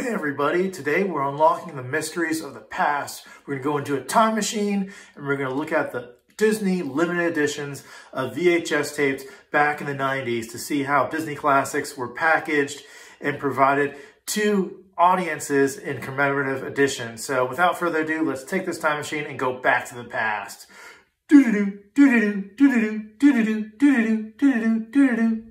Hey everybody, today we're unlocking the mysteries of the past. We're going to go into a time machine and we're going to look at the Disney limited editions of VHS tapes back in the 90s to see how Disney classics were packaged and provided to audiences in commemorative editions. So without further ado, let's take this time machine and go back to the past. Doo-doo-doo, doo-doo-doo, doo-doo-doo, doo-doo-doo, doo-doo-doo, doo-doo-doo, doo-doo-doo.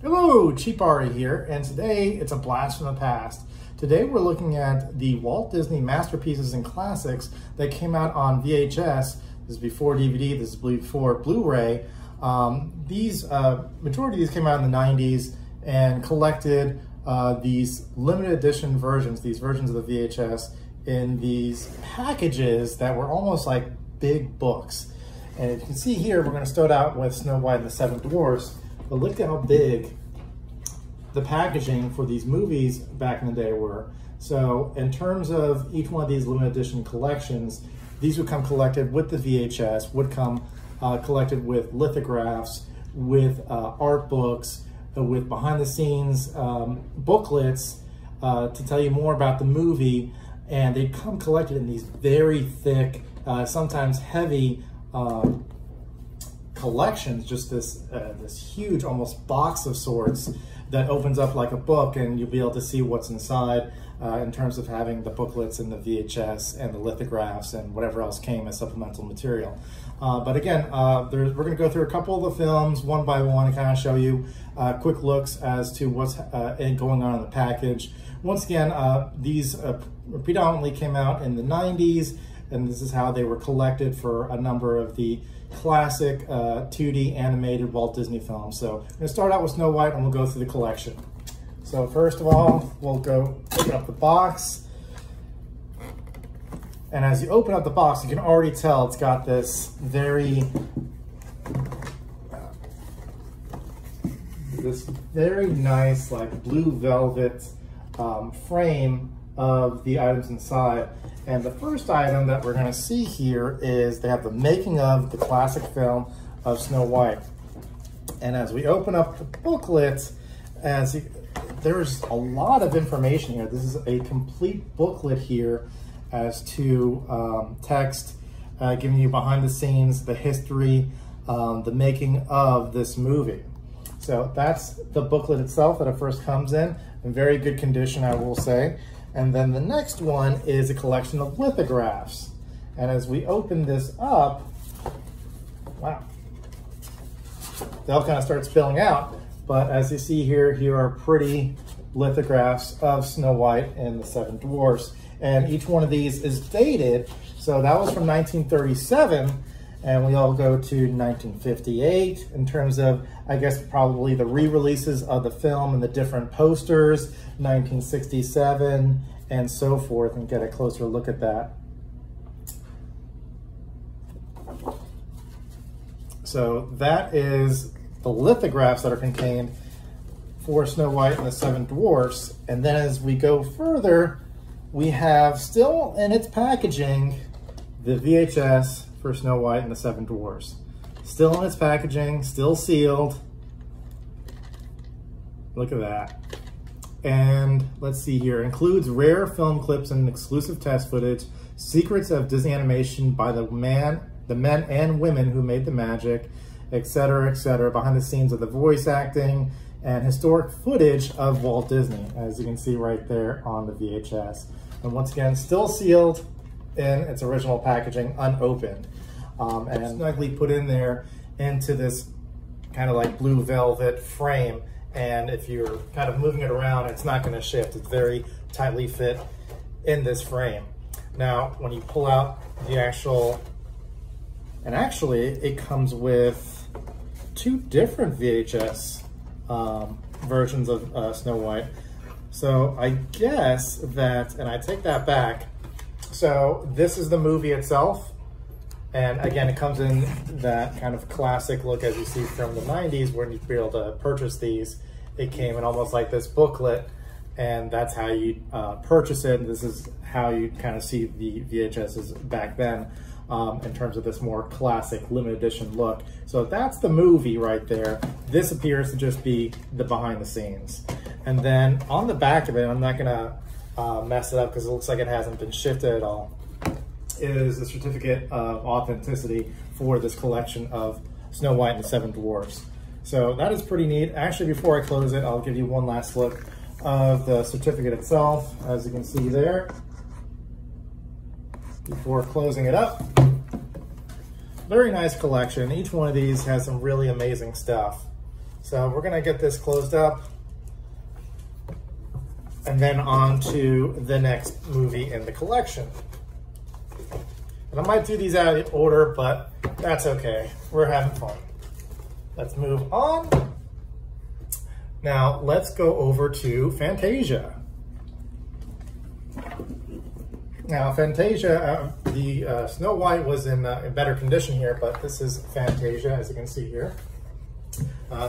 Hello, Cheapario here, and today it's a blast from the past. Today we're looking at the Walt Disney masterpieces and classics that came out on VHS. This is before DVD, this is before Blu-ray. Majority of these came out in the 90s and collected these limited edition versions, these versions of the VHS, in these packages that were almost like big books. And if you can see here, we're going to start out with Snow White and the Seven Dwarfs. But look at how big the packaging for these movies back in the day were. So in terms of each one of these limited edition collections, these would come collected with the VHS, would come collected with lithographs, with art books, with behind the scenes booklets to tell you more about the movie. And they'd come collected in these very thick, sometimes heavy collections, just this huge almost box of sorts that opens up like a book, and you'll be able to see what's inside in terms of having the booklets and the VHS and the lithographs and whatever else came as supplemental material. But again, we're going to go through a couple of the films one by one and kind of show you quick looks as to what's going on in the package. Once again, these predominantly came out in the 90s, and this is how they were collected for a number of the classic 2D animated Walt Disney films. So I'm going to start out with Snow White and we'll go through the collection. So first of all, we'll go open up the box. And as you open up the box, you can already tell it's got this very nice like blue velvet frame of the items inside. And the first item that we're going to see here is they have the making of the classic film of Snow White. And as we open up the booklet, there's a lot of information here. This is a complete booklet here as to text, giving you behind the scenes, the history, the making of this movie. So that's the booklet itself that it first comes in very good condition, I will say. And then the next one is a collection of lithographs. And as we open this up, wow, they'll kind of start spilling out. But as you see here, here are pretty lithographs of Snow White and the Seven Dwarfs. And each one of these is dated. So that was from 1937. And we all go to 1958 in terms of, I guess, probably the re-releases of the film and the different posters, 1967 and so forth, and get a closer look at that. So that is the lithographs that are contained for Snow White and the Seven Dwarfs. And then as we go further, we have still in its packaging the VHS for Snow White and the Seven Dwarfs. Still in its packaging, still sealed. Look at that. And let's see here, includes rare film clips and exclusive test footage, secrets of Disney animation by the men and women who made the magic, etc., etc., behind the scenes of the voice acting, and historic footage of Walt Disney, as you can see right there on the VHS. And once again, still sealed in its original packaging, unopened, and snugly put in there into this kind of like blue velvet frame. And if you're kind of moving it around, it's not going to shift. It's very tightly fit in this frame. Now, when you pull out the actual, and actually it comes with two different VHS versions of Snow White. So I guess that, and I take that back, so this is the movie itself. And again, it comes in that kind of classic look as you see from the 90s when you'd be able to purchase these. It came in almost like this booklet, and that's how you purchase it. And this is how you kind of see the VHSs back then in terms of this more classic limited edition look. So that's the movie right there. This appears to just be the behind the scenes. And then on the back of it, I'm not gonna mess it up because it looks like it hasn't been shifted at all, is a certificate of authenticity for this collection of Snow White and the Seven Dwarfs. So that is pretty neat. Actually, before I close it, I'll give you one last look of the certificate itself, as you can see there, before closing it up. Very nice collection. Each one of these has some really amazing stuff. So we're gonna get this closed up and then on to the next movie in the collection. And I might do these out of order, but that's okay. We're having fun. Let's move on. Now let's go over to Fantasia. Now Fantasia, the Snow White was in better condition here, but this is Fantasia, as you can see here.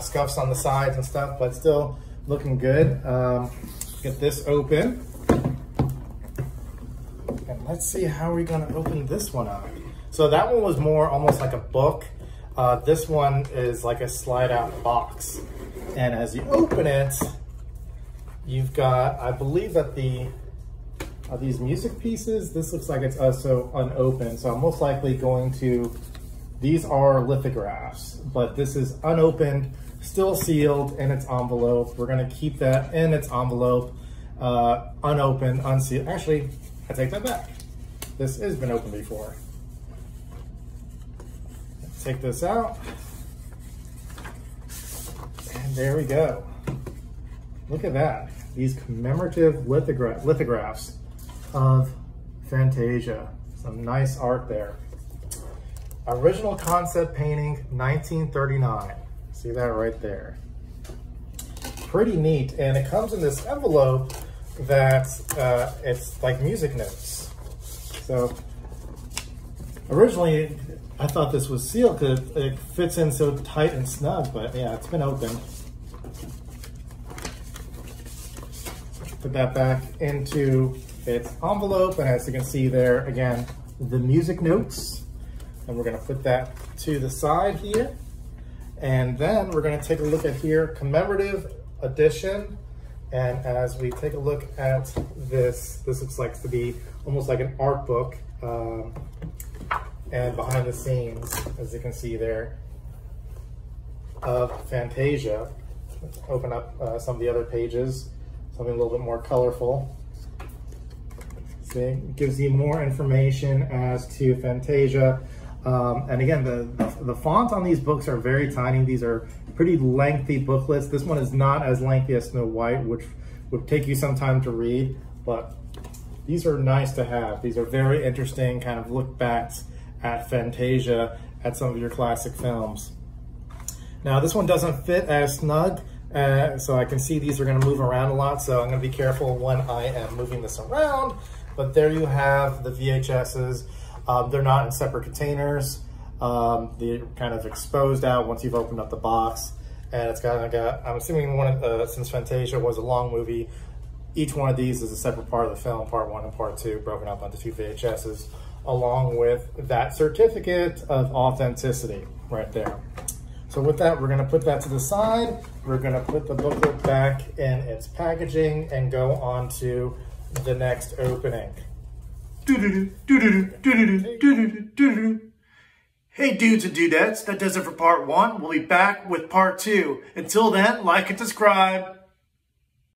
Scuffs on the sides and stuff, but still looking good. Get this open. And let's see how we're gonna open this one up. So that one was more almost like a book. This one is like a slide out box. And as you open it, you've got, I believe that these music pieces, this looks like it's also unopened. So I'm most likely going to, these are lithographs, but this is unopened, still sealed in its envelope. We're gonna keep that in its envelope, unopened, unsealed. Actually, I take that back. This has been opened before. Let's take this out. And there we go. Look at that. These commemorative lithographs of Fantasia. Some nice art there. Original concept painting, 1939. See that right there. Pretty neat. And it comes in this envelope that it's like music notes. So originally I thought this was sealed because it fits in so tight and snug, but yeah, it's been opened. Put that back into its envelope, and as you can see there, again, the music notes. And we're gonna put that to the side here. And then we're gonna take a look at here, commemorative edition. And as we take a look at this looks like to be almost like an art book. And behind the scenes, as you can see there, of Fantasia. Let's open up some of the other pages, something a little bit more colorful. See, it gives you more information as to Fantasia. And again, the font on these books are very tiny. These are pretty lengthy booklets. This one is not as lengthy as Snow White, which would take you some time to read, but these are nice to have. These are very interesting kind of look backs at Fantasia, at some of your classic films. Now this one doesn't fit as snug, so I can see these are gonna move around a lot, so I'm gonna be careful when I am moving this around. But there you have the VHSs. They're not in separate containers. They're kind of exposed out once you've opened up the box. And it's got, I'm assuming since Fantasia was a long movie, each one of these is a separate part of the film, part 1 and part 2, broken up onto 2 VHSs, along with that certificate of authenticity right there. So with that, we're gonna put that to the side. We're gonna put the booklet back in its packaging and go on to the next opening. Hey dudes and dudettes, that does it for part 1. We'll be back with part 2. Until then, like and subscribe.